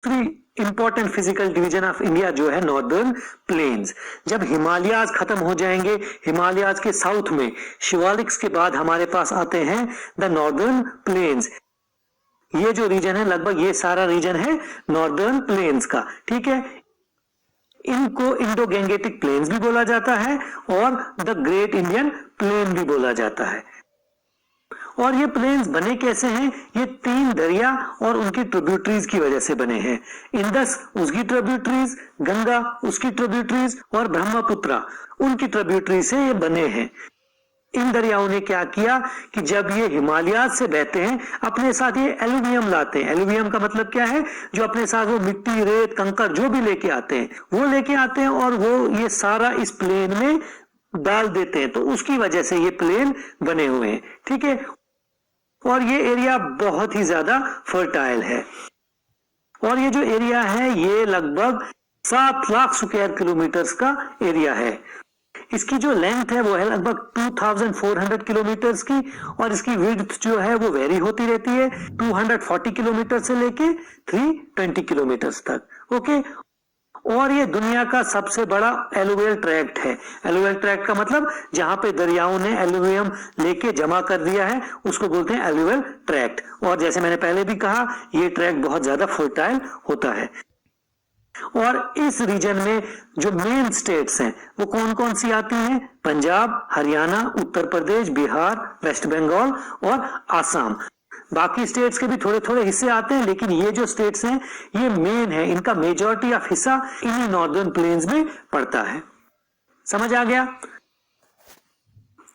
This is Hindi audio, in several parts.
Important physical division of India जो है नॉर्दर्न प्लेन्स। जब हिमालयाज खत्म हो जाएंगे, हिमालयाज के साउथ में शिवालिक्स के बाद हमारे पास आते हैं द नॉर्दर्न प्लेन्स। ये जो रीजन है लगभग ये सारा रीजन है नॉर्दर्न प्लेन्स का, ठीक है। इनको इंडो गैंगेटिक प्लेन्स भी बोला जाता है और द ग्रेट इंडियन प्लेन भी बोला जाता है। और ये प्लेन्स बने कैसे हैं? ये 3 दरिया और उनकी ट्रिब्यूटरीज की वजह से बने हैं। इंदस उसकी ट्रिब्यूटरीज, गंगा उसकी ट्रिब्यूटरीज और ब्रह्मपुत्रा उनकी ट्रिब्यूटरी से ये बने हैं। इन दरियाओं ने क्या किया कि जब ये हिमालयाज से बहते हैं अपने साथ ये एलुवियम लाते हैं। एलुवियम का मतलब क्या है? जो अपने साथ वो मिट्टी, रेत, कंकर जो भी लेके आते हैं वो लेके आते हैं और वो ये सारा इस प्लेन में डाल देते हैं, तो उसकी वजह से ये प्लेन बने हुए हैं, ठीक है। और ये एरिया बहुत ही ज्यादा फर्टाइल है और ये जो एरिया है ये लगभग 7 लाख स्क्वायर किलोमीटर का एरिया है। इसकी जो लेंथ है वो है लगभग 2400 किलोमीटर्स की और इसकी विड्थ जो है वो वेरी होती रहती है 240 किलोमीटर से लेके 320 किलोमीटर तक, ओके। और ये दुनिया का सबसे बड़ा एलुवियल ट्रैक्ट है। एलुवियल ट्रैक्ट का मतलब जहां पे दरियाओं ने एलुवियम लेके जमा कर दिया है उसको बोलते हैं एलुवियल ट्रैक्ट। और जैसे मैंने पहले भी कहा ये ट्रैक्ट बहुत ज्यादा फर्टाइल होता है। और इस रीजन में जो मेन स्टेट्स हैं वो कौन कौन सी आती हैं? पंजाब, हरियाणा, उत्तर प्रदेश, बिहार, वेस्ट बंगाल और आसाम। बाकी स्टेट्स के भी थोड़े थोड़े हिस्से आते हैं लेकिन ये जो स्टेट्स हैं ये मेन है, इनका मेजॉरिटी ऑफ हिस्सा इन्हीं नॉर्दर्न प्लेन्स में पड़ता है। समझ आ गया?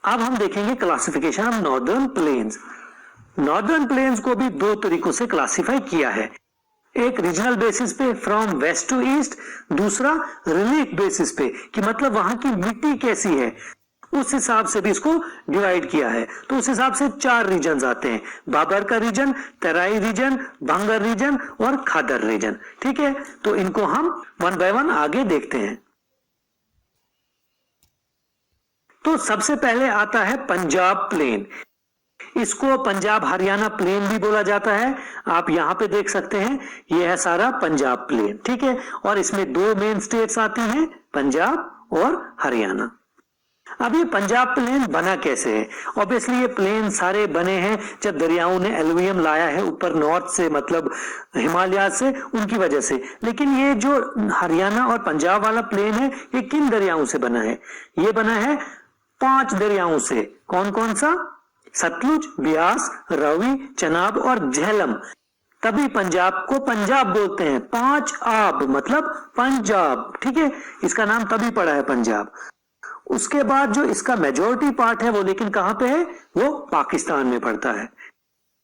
अब हम देखेंगे classification of northern plains. Northern plains को भी 2 तरीकों से क्लासिफाई किया है, एक रीजनल बेसिस पे फ्रॉम वेस्ट टू ईस्ट, दूसरा रिलीफ बेसिस पे कि मतलब वहां की मिट्टी कैसी है उस हिसाब से भी इसको डिवाइड किया है। तो उस हिसाब से 4 रीजन आते हैं, बाबर का रीजन, तराई रीजन, भांगर रीजन और खादर रीजन, ठीक है। तो इनको हम 1 बाय 1 आगे देखते हैं। तो सबसे पहले आता है पंजाब प्लेन। इसको पंजाब हरियाणा प्लेन भी बोला जाता है। आप यहां पे देख सकते हैं यह है सारा पंजाब प्लेन, ठीक है। और इसमें 2 मेन स्टेट्स आती हैं, पंजाब और हरियाणा। अब ये पंजाब प्लेन बना कैसे है? ऑब्वियसली ये प्लेन सारे बने हैं जब दरियाओं ने एलुवियम लाया है ऊपर नॉर्थ से, मतलब हिमालय से, उनकी वजह से। लेकिन ये जो हरियाणा और पंजाब वाला प्लेन है ये किन दरियाओं से बना है? ये बना है 5 दरियाओं से। कौन कौन सा? सतलुज, ब्यास, रावी, चनाब और झेलम। तभी पंजाब को पंजाब बोलते हैं। 5 आब मतलब पंजाब, ठीक है। इसका नाम तभी पड़ा है पंजाब। उसके बाद जो इसका मेजॉरिटी पार्ट है वो लेकिन कहां पे है? वो पाकिस्तान में पड़ता है।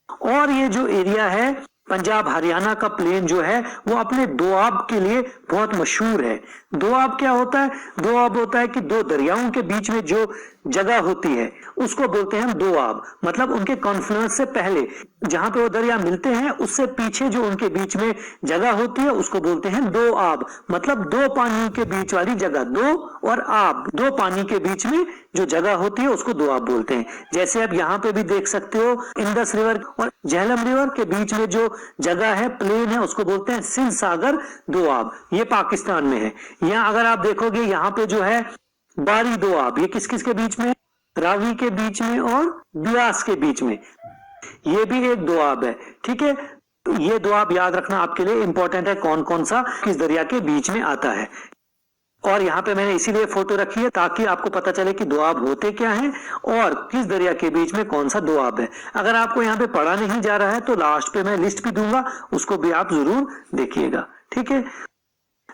और ये जो एरिया है पंजाब हरियाणा का प्लेन जो है वो अपने दोआब के लिए बहुत मशहूर है। दोआब क्या होता है? दोआब होता है कि 2 दरियाओं के बीच में जो जगह होती है उसको बोलते हैं दोआब। मतलब उनके कॉन्फ्लुएंस से पहले जहां पे वो दरिया मिलते हैं उससे पीछे जो उनके बीच में जगह होती है उसको बोलते हैं दोआब। मतलब 2 पानियों के बीच वाली जगह, 2 और आब, 2 पानी के बीच में जो जगह होती है उसको दोआब बोलते हैं। जैसे आप यहाँ पे भी देख सकते हो इंदस रिवर और झेलम रिवर के बीच में जो जगह है, प्लेन है, उसको बोलते हैं सिंध सागर दोआब। ये पाकिस्तान में है। यहाँ अगर आप देखोगे यहाँ पे जो है बारी दोआब, ये किस किस के बीच में? रावी के बीच में और ब्यास के बीच में। ये भी एक दोआब है, ठीक है। तो ये दोआब याद रखना आपके लिए इंपॉर्टेंट है, कौन कौन सा किस दरिया के बीच में आता है। और यहाँ पे मैंने इसीलिए फोटो रखी है ताकि आपको पता चले कि दोआब होते क्या हैं और किस दरिया के बीच में कौन सा दोआब है। अगर आपको यहाँ पे पढ़ा नहीं जा रहा है तो लास्ट पे मैं लिस्ट भी दूंगा, उसको भी आप जरूर देखिएगा, ठीक है।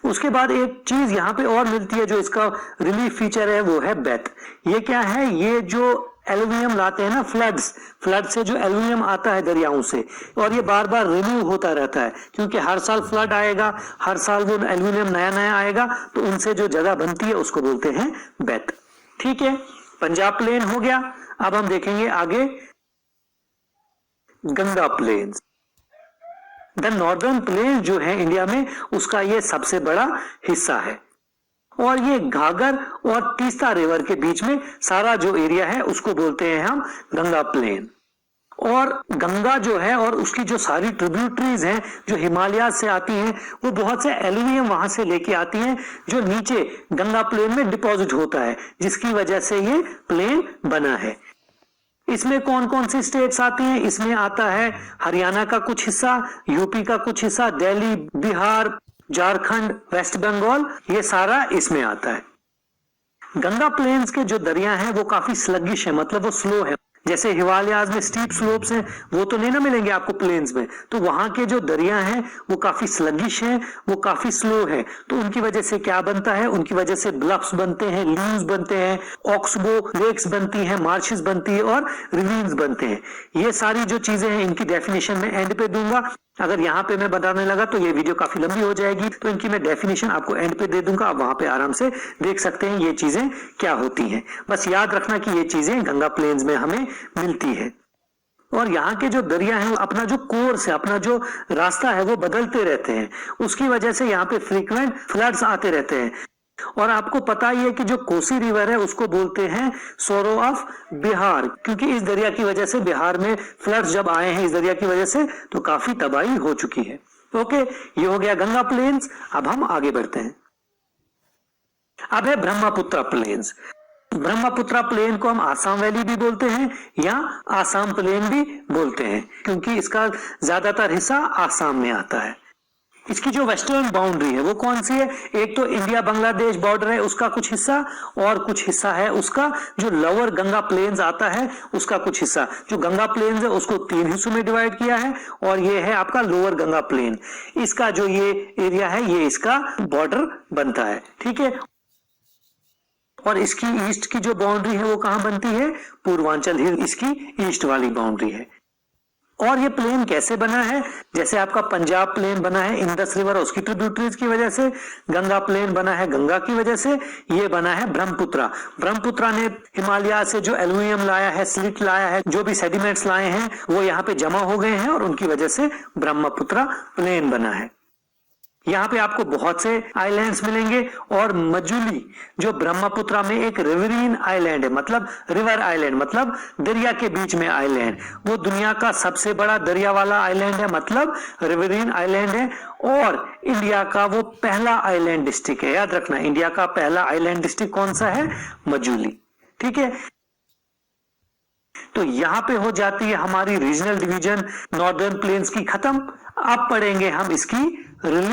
उसके बाद एक चीज यहाँ पे और मिलती है जो इसका रिलीफ फीचर है, वो है बेथ। ये क्या है? ये जो एल्यूमिनियम लाते हैं ना, फ्लड से जो एल्यूमिनियम आता है दरियाओं से, और ये बार बार रिन्यू होता रहता है क्योंकि हर साल फ्लड आएगा, हर साल वो एल्यूमिनियम नया नया आएगा, तो उनसे जो जगह बनती है उसको बोलते हैं बेथ, ठीक है। पंजाब प्लेन हो गया। अब हम देखेंगे आगे Ganga plains. The northern plain जो है इंडिया में उसका ये सबसे बड़ा हिस्सा है और ये घाघर और तीस्ता रिवर के बीच में सारा जो एरिया है उसको बोलते हैं हम गंगा प्लेन। और गंगा जो है और उसकी जो सारी ट्रिब्यूटरीज हैं जो हिमालय से आती हैं, वो बहुत से एल्यूवियम वहां से लेके आती हैं जो नीचे गंगा प्लेन में डिपॉजिट होता है, जिसकी वजह से ये प्लेन बना है। इसमें कौन कौन सी स्टेट्स आती हैं? इसमें आता है हरियाणा का कुछ हिस्सा, यूपी का कुछ हिस्सा, दिल्ली, बिहार, झारखंड, वेस्ट बंगाल, ये सारा इसमें आता है। गंगा प्लेन्स के जो दरिया हैं वो काफी स्लगिश है, मतलब वो स्लो है। जैसे हिमालयाज में स्टीप स्लोप्स हैं, वो तो नहीं ना मिलेंगे आपको प्लेन्स में, तो वहां के जो दरिया हैं वो काफी स्लगिश हैं, वो काफी स्लो है। तो उनकी वजह से क्या बनता है? उनकी वजह से ब्लफ्स बनते हैं, लीव्स बनते हैं, ऑक्सबो लेक्स बनती हैं, मार्शेस बनती है और रिवीन्स बनते हैं। ये सारी जो चीजें हैं इनकी डेफिनेशन मैं एंड पे दूंगा। अगर यहाँ पे मैं बताने लगा तो ये वीडियो काफी लंबी हो जाएगी, तो इनकी मैं डेफिनेशन आपको एंड पे दे दूंगा, आप वहां पे आराम से देख सकते हैं ये चीजें क्या होती हैं। बस याद रखना कि ये चीजें गंगा प्लेन्स में हमें मिलती है। और यहाँ के जो दरिया हैं अपना जो कोर्स है, अपना जो रास्ता है वो बदलते रहते हैं, उसकी वजह से यहाँ पे फ्रीक्वेंट फ्लड्स आते रहते हैं। और आपको पता ही है कि जो कोसी रिवर है उसको बोलते हैं सोरो ऑफ बिहार, क्योंकि इस दरिया की वजह से बिहार में फ्लड्स जब आए हैं इस दरिया की वजह से तो काफी तबाही हो चुकी है। ओके, ये हो गया गंगा प्लेन्स। अब हम आगे बढ़ते हैं। अब है ब्रह्मपुत्र प्लेन्स। ब्रह्मपुत्र प्लेन को हम आसाम वैली भी बोलते हैं या आसाम प्लेन भी बोलते हैं, क्योंकि इसका ज्यादातर हिस्सा आसाम में आता है। इसकी जो वेस्टर्न बाउंड्री है वो कौन सी है? एक तो इंडिया बांग्लादेश बॉर्डर है उसका कुछ हिस्सा, और कुछ हिस्सा है उसका जो लोअर गंगा प्लेन्स आता है उसका कुछ हिस्सा। जो गंगा प्लेन्स है उसको 3 हिस्सों में डिवाइड किया है, और ये है आपका लोअर गंगा प्लेन। इसका जो ये एरिया है ये इसका बॉर्डर बनता है, ठीक है। और इसकी ईस्ट की जो बाउंड्री है वो कहां बनती है? पूर्वांचल हिल इसकी ईस्ट वाली बाउंड्री है। और ये प्लेन कैसे बना है? जैसे आपका पंजाब प्लेन बना है इंडस रिवर और उसकी ट्रिब्यूटरीज की वजह से, गंगा प्लेन बना है गंगा की वजह से, ये बना है ब्रह्मपुत्र। ब्रह्मपुत्र ने हिमालय से जो एल्यूमिनियम लाया है, सिलिट लाया है, जो भी सेडिमेंट्स लाए हैं वो यहाँ पे जमा हो गए हैं और उनकी वजह से ब्रह्मपुत्र प्लेन बना है। यहाँ पे आपको बहुत से आइलैंड्स मिलेंगे, और मजुली जो ब्रह्मपुत्र में एक रिवरीन आइलैंड है, मतलब रिवर आइलैंड, मतलब दरिया के बीच में आइलैंड, वो दुनिया का सबसे बड़ा दरिया वाला आइलैंड है, मतलब रिवरीन आइलैंड है। और इंडिया का वो पहला आइलैंड डिस्ट्रिक्ट है। याद रखना, इंडिया का पहला आइलैंड डिस्ट्रिक्ट कौन सा है? मजुली, ठीक है। तो यहाँ पे हो जाती है हमारी रीजनल डिवीजन नॉर्दर्न प्लेन्स की खत्म। अब पढ़ेंगे हम इसकी रिलीफ